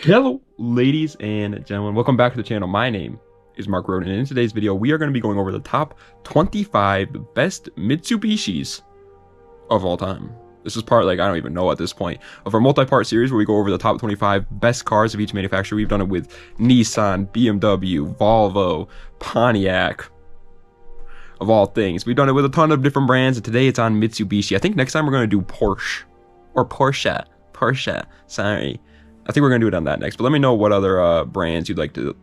Hello, ladies and gentlemen. Welcome back to the channel. My name is Mark Roden, and in today's video, we are going to be going over the top 25 best Mitsubishis of all time. This is part, I don't even know at this point, of our multi-part series where we go over the top 25 best cars of each manufacturer. We've done it with Nissan, BMW, Volvo, Pontiac, of all things. We've done it with a ton of different brands, and today it's on Mitsubishi. I think next time we're going to do Porsche, or Porsche, sorry. I think we're gonna do it on that next, but let me know what other brands you'd like to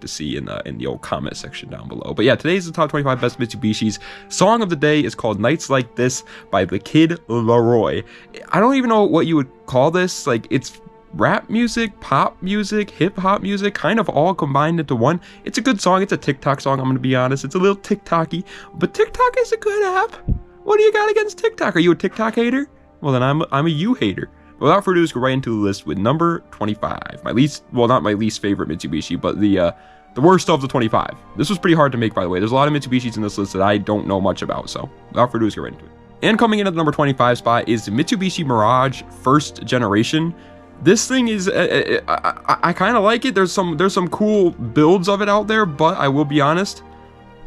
see in the old comment section down below. But yeah, today's the top 25 best Mitsubishis. Song of the day is called "Nights Like This" by the Kid Laroi. I don't even know what you would call this. It's rap music, pop music, hip hop music, kind of all combined into one. It's a good song. It's a TikTok song. I'm gonna be honest. It's a little TikTok-y, but TikTok is a good app. What do you got against TikTok? Are you a TikTok hater? Well, then I'm a you hater. Without further ado, let's go right into the list with number 25. Not my least favorite Mitsubishi, but the worst of the 25. This was pretty hard to make, by the way. There's a lot of Mitsubishis in this list that I don't know much about, so without further ado, let's get right into it. And coming in at the number 25 spot is the Mitsubishi Mirage first generation. This thing is, I kind of like it. There's some cool builds of it out there, but I will be honest,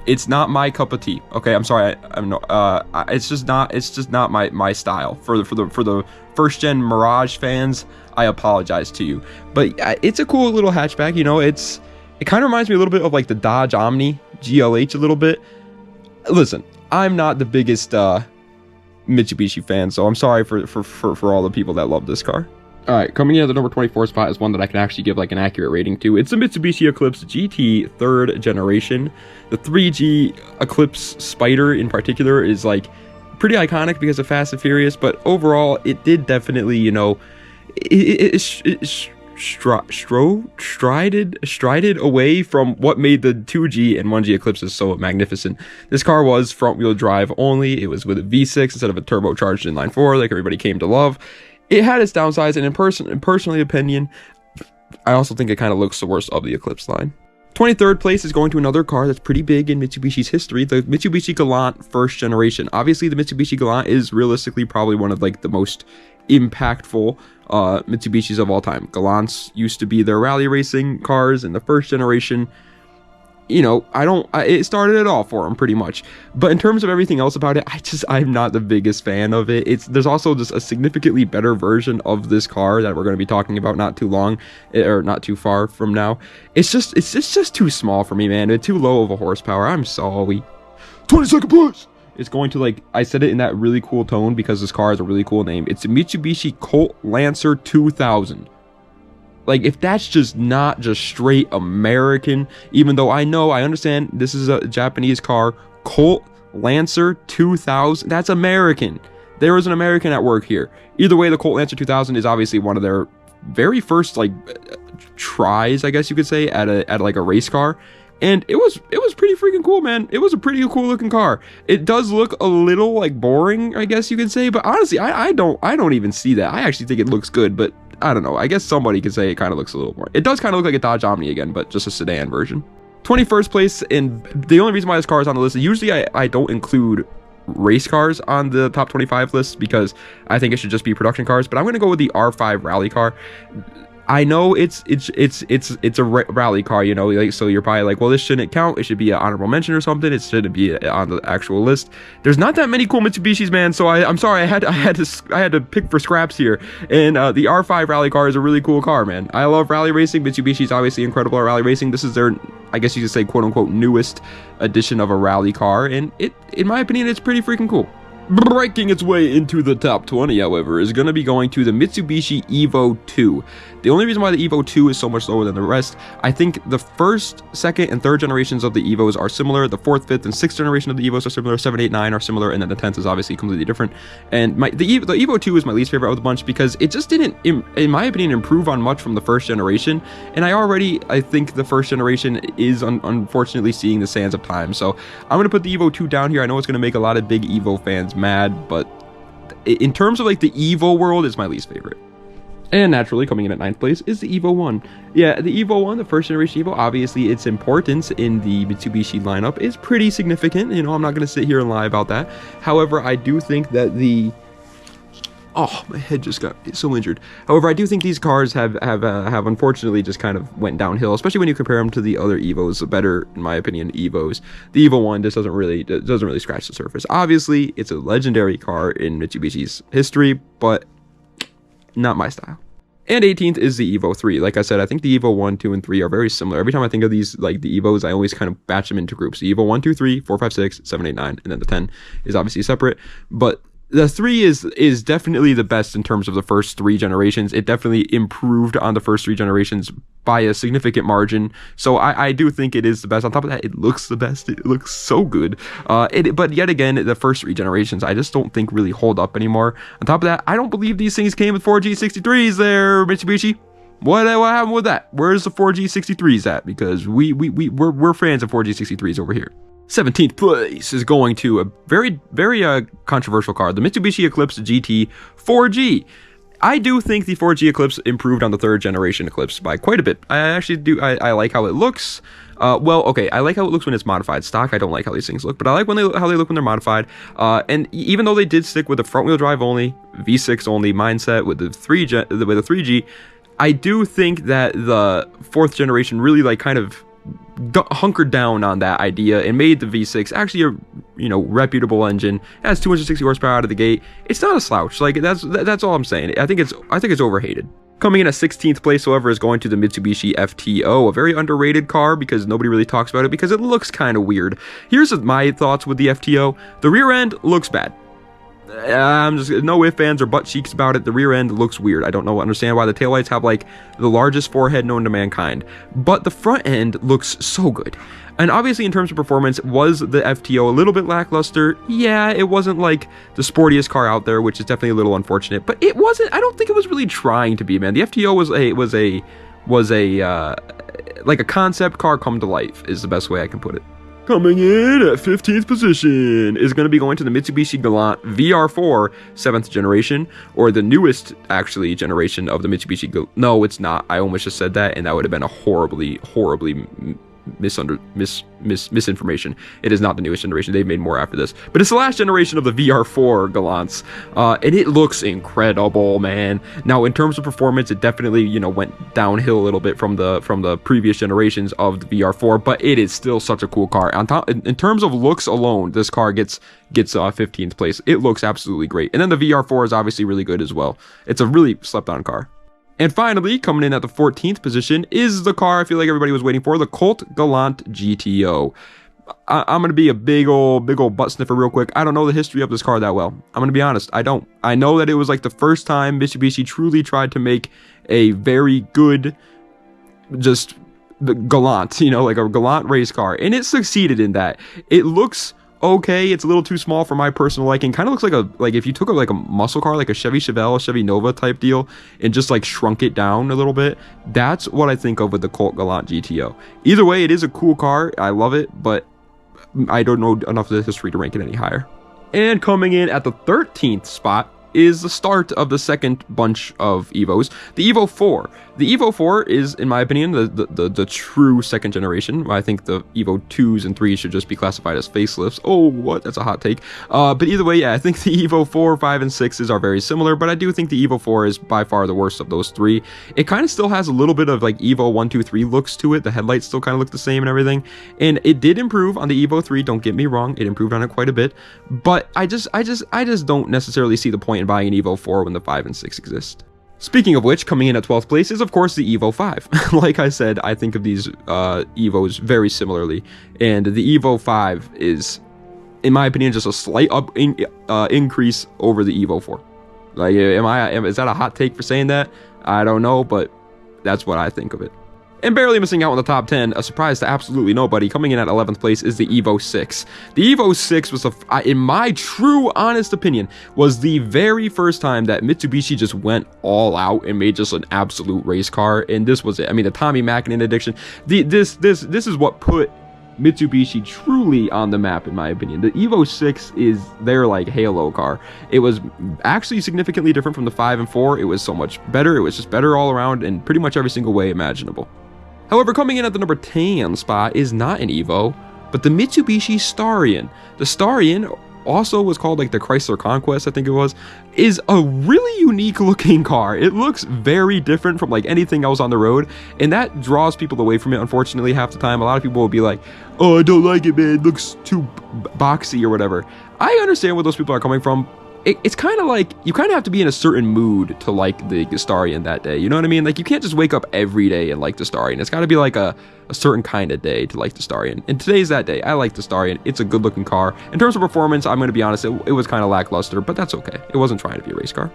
it's not my cup of tea. Okay, I'm sorry. It's just not my style. For the first gen Mirage fans, I apologize to you. But it's a cool little hatchback. You know, it kind of reminds me a little bit of the Dodge Omni GLH a little bit. Listen, I'm not the biggest Mitsubishi fan, so I'm sorry for all the people that love this car. Alright, coming in at the number 24 spot is one that I can actually give an accurate rating to. It's the Mitsubishi Eclipse GT 3rd generation. The 3G Eclipse Spider in particular is pretty iconic because of Fast and Furious, but overall it did definitely, strided away from what made the 2G and 1G Eclipses so magnificent. This car was front wheel drive only. It was with a V6 instead of a turbocharged inline 4 like everybody came to love. It had its downsides, and in personally opinion, I also think it kind of looks the worst of the Eclipse line. 23rd place is going to another car that's pretty big in Mitsubishi's history, the Mitsubishi Galant first generation. Obviously, the Mitsubishi Galant is realistically probably one of the most impactful Mitsubishis of all time. Galants used to be their rally racing cars in the first generation. It started it all for them pretty much. But in terms of everything else about it, I'm not the biggest fan of it. There's also just a significantly better version of this car that we're going to be talking about not too far from now. It's just too small for me, man. It's too low of a horsepower. I'm sorry. 22nd place. It's going to I said it in that really cool tone because this car has a really cool name. It's a Mitsubishi Colt Lancer 2000. If that's just not just straight American, even though I understand this is a Japanese car, Colt Lancer 2000, that's American. There is an American at work here. Either way, the Colt Lancer 2000 is obviously one of their very first tries, I guess you could say, at a race car. And it was pretty freaking cool, man. It was a pretty cool looking car. It does look a little boring, I guess you could say, but honestly, I don't even see that. I actually think it looks good, but I don't know. I guess somebody could say it kind of looks a little more. It does kind of look like a Dodge Omni again, but just a sedan version. 21st place, and the only reason why this car is on the list is usually I don't include race cars on the top 25 list because I think it should just be production cars, but I'm going to go with the R5 rally car. I know it's a rally car, so you're probably well, this shouldn't count. It should be an honorable mention or something. It shouldn't be on the actual list. There's not that many cool Mitsubishis, man. So I'm sorry, I had to pick for scraps here. And the R5 rally car is a really cool car, man. I love rally racing. Mitsubishi's obviously incredible at rally racing. This is their, I guess you could say, quote unquote, newest edition of a rally car, and in my opinion, it's pretty freaking cool. Breaking its way into the top 20, however, is going to be going to the Mitsubishi Evo 2. The only reason why the Evo 2 is so much lower than the rest, I think the first, second, and third generations of the Evos are similar. The fourth, fifth, and sixth generation of the Evos are similar. 7, 8, 9 are similar, and then the 10th is obviously completely different. And the Evo 2 is my least favorite of the bunch because it just didn't, in my opinion, improve on much from the first generation. And I think the first generation is unfortunately seeing the sands of time. So I'm going to put the Evo 2 down here. I know it's going to make a lot of big Evo fans mad, but in terms of the Evo world, it's my least favorite. And naturally, coming in at 9th place is the Evo 1. Yeah, the Evo 1, the first generation Evo, obviously its importance in the Mitsubishi lineup is pretty significant. I'm not going to sit here and lie about that. However, I do think that the Oh, my head just got so injured. However, I do think these cars have unfortunately just kind of went downhill, especially when you compare them to the other Evos, the better, in my opinion, Evos. The Evo 1 just doesn't really scratch the surface. Obviously, it's a legendary car in Mitsubishi's history, but not my style. And 18th is the Evo 3. Like I said, I think the Evo 1, 2, and 3 are very similar. Every time I think of these, like the Evos, I always kind of batch them into groups. The Evo 1, 2, 3, 4, 5, 6, 7, 8, 9, and then the 10 is obviously separate. But the 3 is definitely the best in terms of the first 3 generations. It definitely improved on the first 3 generations by a significant margin. So I do think it is the best. On top of that, it looks the best. It looks so good. But yet again, the first 3 generations, I just don't think really hold up anymore. On top of that, I don't believe these things came with 4G63s there, Mitsubishi. What happened with that? Where's the 4G63s at? Because we're fans of 4G63s over here. 17th place is going to a very controversial car, the Mitsubishi Eclipse GT 4G. I do think the 4G Eclipse improved on the 3rd generation Eclipse by quite a bit. I actually do. I like how it looks. Well, okay, I like how it looks when it's modified. Stock, I don't like how these things look, but I like how they look when they're modified. And even though they did stick with the front-wheel drive only, V6 only mindset with the 3G, I do think that the 4th generation really like kind of hunkered down on that idea and made the V6 actually a reputable engine. It has 260 horsepower out of the gate. It's not a slouch. Like that's all I'm saying. I think it's overhated. Coming in at 16th place, however, is going to the Mitsubishi FTO, a very underrated car because nobody really talks about it because it looks kind of weird. Here's my thoughts with the FTO. The rear end looks bad. I'm just no ifs, ands, or butt cheeks about it. The rear end looks weird. I don't understand why the taillights have like the largest forehead known to mankind, but the front end looks so good. And obviously in terms of performance, was the FTO a little bit lackluster? Yeah, it wasn't like the sportiest car out there, which is definitely a little unfortunate, but it wasn't, I don't think it was really trying to be, man. The FTO was a like a concept car come to life is the best way I can put it. Coming in at 15th position is going to be going to the Mitsubishi Galant VR4 7th generation, or the newest, actually, generation of the Mitsubishi No, it's not. I almost just said that, and that would have been a horribly misinformation. It is not the newest generation. They've made more after this, but it's the last generation of the VR4 Galants, and it looks incredible, man. Now, in terms of performance, it definitely went downhill a little bit from the previous generations of the VR4, but it is still such a cool car. On top, in terms of looks alone, this car gets 15th place. It looks absolutely great, and then the VR4 is obviously really good as well. It's a really slept-on car. And finally, coming in at the 14th position is the car I feel like everybody was waiting for, the Colt Galant GTO. I'm going to be a big old butt sniffer real quick. I don't know the history of this car that well. I'm going to be honest. I don't. I know that it was like the first time Mitsubishi truly tried to make a very good, just the Galant, like a Galant race car. And it succeeded in that. It looks okay, it's a little too small for my personal liking. Kind of looks like if you took a muscle car, like a Chevy Chevelle, Chevy Nova type deal, and just like shrunk it down a little bit. That's what I think of with the Colt Galant GTO. Either way, it is a cool car. I love it, but I don't know enough of the history to rank it any higher. And coming in at the 13th spot is the start of the second bunch of Evos, the Evo 4. The Evo 4 is, in my opinion, the true second generation. I think the Evo 2s and 3s should just be classified as facelifts. Oh, what? That's a hot take. But either way, yeah, I think the Evo 4, 5, and 6s are very similar, but I do think the Evo 4 is by far the worst of those 3. It kind of still has a little bit of like Evo 1, 2, 3 looks to it. The headlights still kind of look the same and everything. And it did improve on the Evo 3, don't get me wrong. It improved on it quite a bit. But I just don't necessarily see the point in buying an Evo 4 when the 5 and 6 exist. Speaking of which, coming in at 12th place is, of course, the Evo 5. Like I said, I think of these Evos very similarly, and the Evo 5 is, in my opinion, just a slight increase over the Evo 4. Like, is that a hot take for saying that? I don't know, but that's what I think of it. And barely missing out on the top 10, a surprise to absolutely nobody, coming in at 11th place is the Evo 6. The Evo 6 was, in my true, honest opinion, was the very first time that Mitsubishi just went all out and made just an absolute race car, and this was it. I mean, the Tommy Mackinnon addiction, this is what put Mitsubishi truly on the map, in my opinion. The Evo 6 is their like Halo car. It was actually significantly different from the 5 and 4. It was so much better. It was just better all around in pretty much every single way imaginable. However, coming in at the number 10 spot is not an Evo, but the Mitsubishi Starion. The Starion, also was called like the Chrysler Conquest, I think it was, is a really unique looking car. It looks very different from like anything else on the road, and that draws people away from it, unfortunately. Half the time, a lot of people will be like, oh, I don't like it, man, it looks too boxy or whatever. I understand where those people are coming from. It's kind of like, you kind of have to be in a certain mood to like the Gustarian that day, you know what I mean? Like, you can't just wake up every day and like the Gustarian. It's got to be like a certain kind of day to like the Gustarian, and today's that day. I like the Gustarian. It's a good looking car. In terms of performance, I'm going to be honest, it was kind of lackluster, but that's okay. It wasn't trying to be a race car.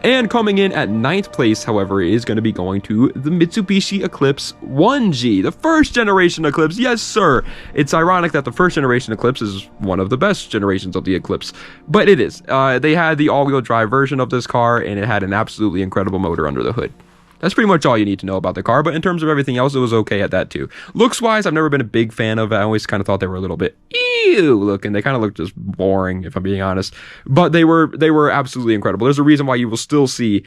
And coming in at 9th place, however, is going to be going to the Mitsubishi Eclipse 1G, the first generation Eclipse. Yes, sir. It's ironic that the first generation Eclipse is one of the best generations of the Eclipse, but it is. They had the all-wheel drive version of this car, and it had an absolutely incredible motor under the hood. That's pretty much all you need to know about the car, but in terms of everything else, it was okay at that too. Looks-wise, I've never been a big fan of it. I always kind of thought they were a little bit ew looking. They kind of looked just boring, if I'm being honest. But they were absolutely incredible. There's a reason why you will still see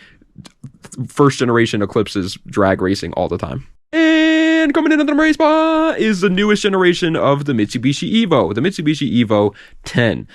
first-generation Eclipses drag racing all the time. And coming in at the number 8 spot is the newest generation of the Mitsubishi Evo, the Mitsubishi Evo 10.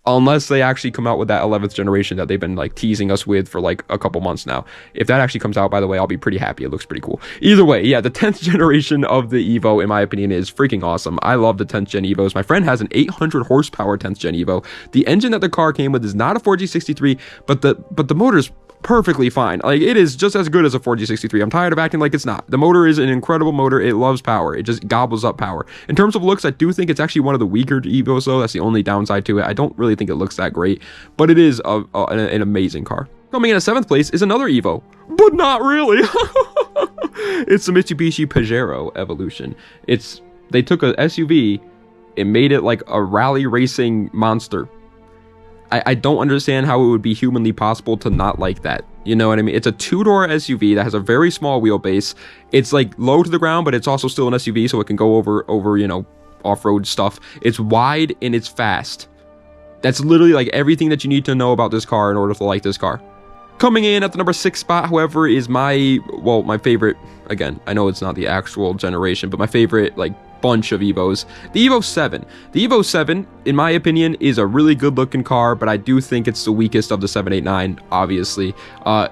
Unless they actually come out with that 11th generation that they've been like teasing us with for like a couple months now. If that actually comes out, by the way, I'll be pretty happy. It looks pretty cool. Either way, yeah, the 10th generation of the Evo, in my opinion, is freaking awesome. I love the 10th gen Evos. My friend has an 800 horsepower 10th gen Evo. The engine that the car came with is not a 4G63, but the motor's perfectly fine. Like, it is just as good as a 4G63. I'm tired of acting like it's not. The motor is an incredible motor. It loves power. It just gobbles up power. In terms of looks, I do think it's actually one of the weaker Evos, though. That's the only downside to it. I don't really think it looks that great, but it is an amazing car. Coming in at 7th place is another Evo, but not really. It's the Mitsubishi Pajero Evolution. They took a SUV and made it like a rally racing monster. I don't understand how it would be humanly possible to not like that. You know what I mean? It's a 2-door SUV that has a very small wheelbase. It's like low to the ground, but it's also still an SUV, so it can go over, you know, off-road stuff. It's wide and it's fast. That's literally like everything that you need to know about this car in order to like this car. Coming in at the number 6 spot, however, is my favorite, again, I know it's not the actual generation, but my favorite, like, bunch of Evos, the Evo 7. The Evo 7, in my opinion, is a really good looking car, but I do think it's the weakest of the 7, 8, 9, obviously.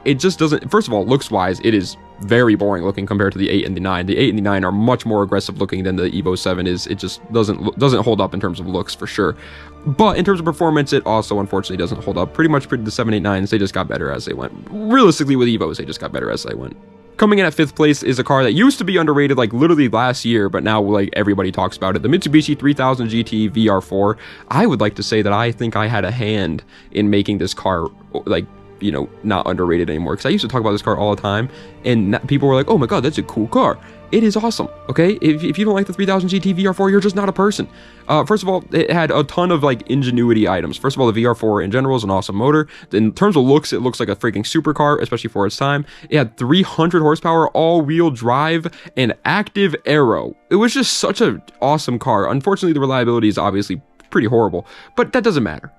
It just doesn't, first of all, looks wise, it is very boring looking compared to the 8 and the 9. The 8 and the 9 are much more aggressive looking than the Evo 7 is. It just doesn't hold up in terms of looks, for sure. But in terms of performance, it also unfortunately doesn't hold up. Pretty much the 7, 8, 9s, they just got better as they went. Realistically, with Evos, they just got better as they went. Coming in at 5th place is a car that used to be underrated like literally last year, but now like everybody talks about it. The Mitsubishi 3000 GT VR4. I would like to say that I think I had a hand in making this car like, you know, not underrated anymore, because I used to talk about this car all the time, and people were like, oh my god, that's a cool car. It is awesome, okay? If you don't like the 3000 GT VR4, you're just not a person. First of all, it had a ton of like ingenuity items. First of all, the VR4 in general is an awesome motor. In terms of looks, it looks like a freaking supercar, especially for its time. It had 300 horsepower, all-wheel drive, and active aero. It was just such an awesome car. Unfortunately, the reliability is obviously pretty horrible, but that doesn't matter.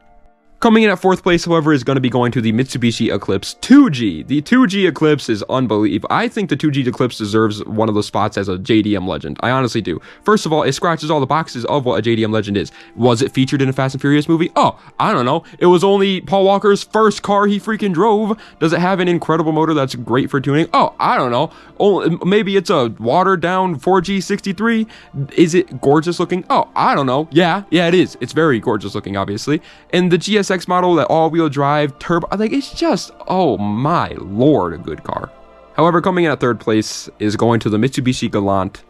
Coming in at 4th place, however, is going to be going to the Mitsubishi Eclipse 2G. The 2G Eclipse is unbelievable. I think the 2G Eclipse deserves one of those spots as a JDM legend. I honestly do. First of all, it scratches all the boxes of what a JDM legend is. Was it featured in a Fast and Furious movie? Oh, I don't know. It was only Paul Walker's first car he freaking drove. Does it have an incredible motor that's great for tuning? Oh, I don't know. Oh, maybe it's a watered down 4G63. Is it gorgeous looking? Oh, I don't know. Yeah, it is. It's very gorgeous looking, obviously. And the GSX model, that all-wheel drive turbo, like, it's just, oh my lord, a good car. However, coming in at 3rd place is going to the Mitsubishi Galant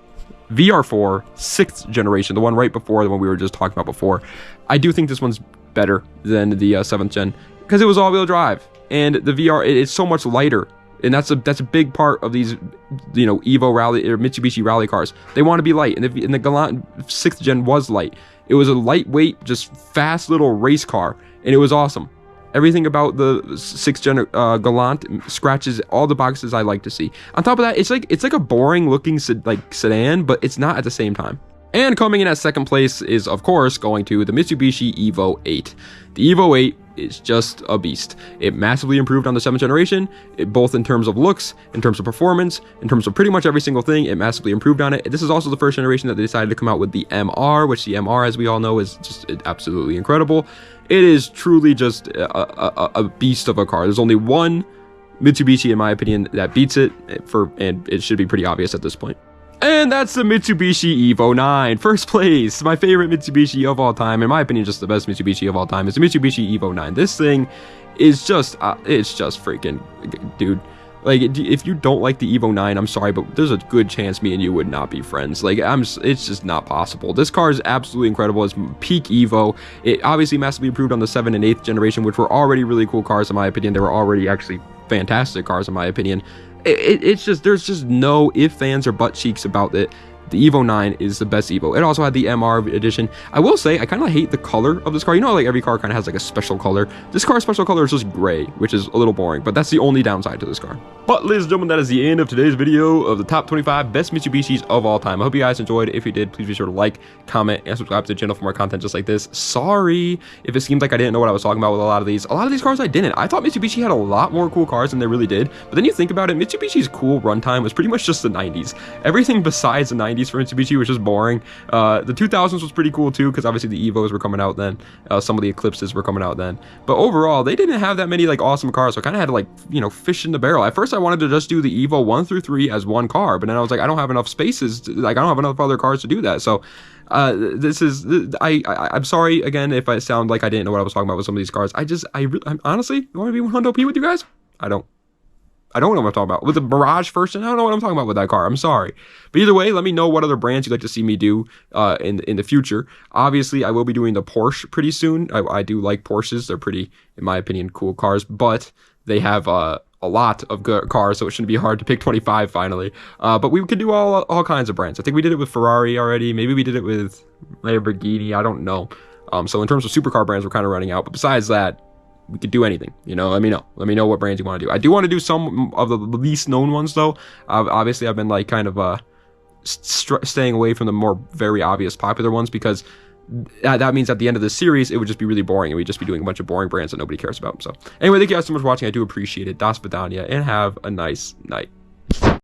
VR4 6th generation, the one right before the one we were just talking about before. I do think this one's better than the 7th gen because it was all-wheel drive, and the VR it's so much lighter, and that's a big part of these, you know, Evo rally or Mitsubishi rally cars. They want to be light, and the Galant 6th gen was light. It was a lightweight, just fast little race car, and it was awesome. Everything about the 6th gen Galant scratches all the boxes I like to see. On top of that, it's like a boring looking sedan, but it's not at the same time. And coming in at 2nd place is, of course, going to the Mitsubishi Evo 8. The Evo 8 is just a beast. It massively improved on the 7th generation, both in terms of looks, in terms of performance, in terms of pretty much every single thing. It massively improved on it. This is also the 1st generation that they decided to come out with the MR, which the MR, as we all know, is just absolutely incredible. It is truly just a beast of a car. There's only one Mitsubishi, in my opinion, that beats it, and it should be pretty obvious at this point. And that's the Mitsubishi Evo 9. First place, my favorite Mitsubishi of all time. In my opinion, just the best Mitsubishi of all time is the Mitsubishi Evo 9. This thing is just, it's just freaking, dude. Like, if you don't like the Evo 9, I'm sorry, but there's a good chance me and you would not be friends. Like, it's just not possible. This car is absolutely incredible. It's peak Evo. It obviously massively improved on the 7th and 8th generation, which were already really cool cars, in my opinion. They were already actually fantastic cars, in my opinion. It's just, there's just no ifs, ands, or butt cheeks about it. The Evo 9 is the best Evo. It also had the MR edition. I will say, I kind of hate the color of this car. You know how, like, every car kind of has like a special color. This car's special color is just gray, which is a little boring, but that's the only downside to this car. But ladies and gentlemen, that is the end of today's video of the top 25 best Mitsubishis of all time. I hope you guys enjoyed. If you did, please be sure to like, comment, and subscribe to the channel for more content just like this. Sorry if it seems like I didn't know what I was talking about with a lot of these. A lot of these cars I didn't. I thought Mitsubishi had a lot more cool cars than they really did. But then you think about it, Mitsubishi's cool runtime was pretty much just the 90s. Everything besides the 90s for Mitsubishi was just boring. The 2000s was pretty cool too, because obviously the Evos were coming out then. Some of the Eclipses were coming out then. But overall, they didn't have that many like awesome cars, so I kind of had to, like, you know, fish in the barrel. At first I wanted to just do the Evo 1 through 3 as one car, but then I was like, I don't have enough spaces like, I don't have enough other cars to do that. So I'm sorry again if I sound like I didn't know what I was talking about with some of these cars. I'm honestly, you want to be 100p with you guys? I don't know what I'm talking about. With the Mirage first, I don't know what I'm talking about with that car. I'm sorry. But either way, let me know what other brands you'd like to see me do in the future. Obviously, I will be doing the Porsche pretty soon. I do like Porsches. They're pretty, in my opinion, cool cars. But they have a lot of good cars, so it shouldn't be hard to pick 25 finally. But we could do all kinds of brands. I think we did it with Ferrari already. Maybe we did it with Lamborghini. I don't know. So in terms of supercar brands, we're kind of running out. But besides that, we could do anything, you know. Let me know what brands you want to do. I do want to do some of the least known ones though. Obviously I've been like kind of staying away from the more very obvious popular ones, because that means at the end of this series it would just be really boring and we'd just be doing a bunch of boring brands that nobody cares about. So anyway, thank you guys so much for watching. I do appreciate it. Das Vidania, and have a nice night.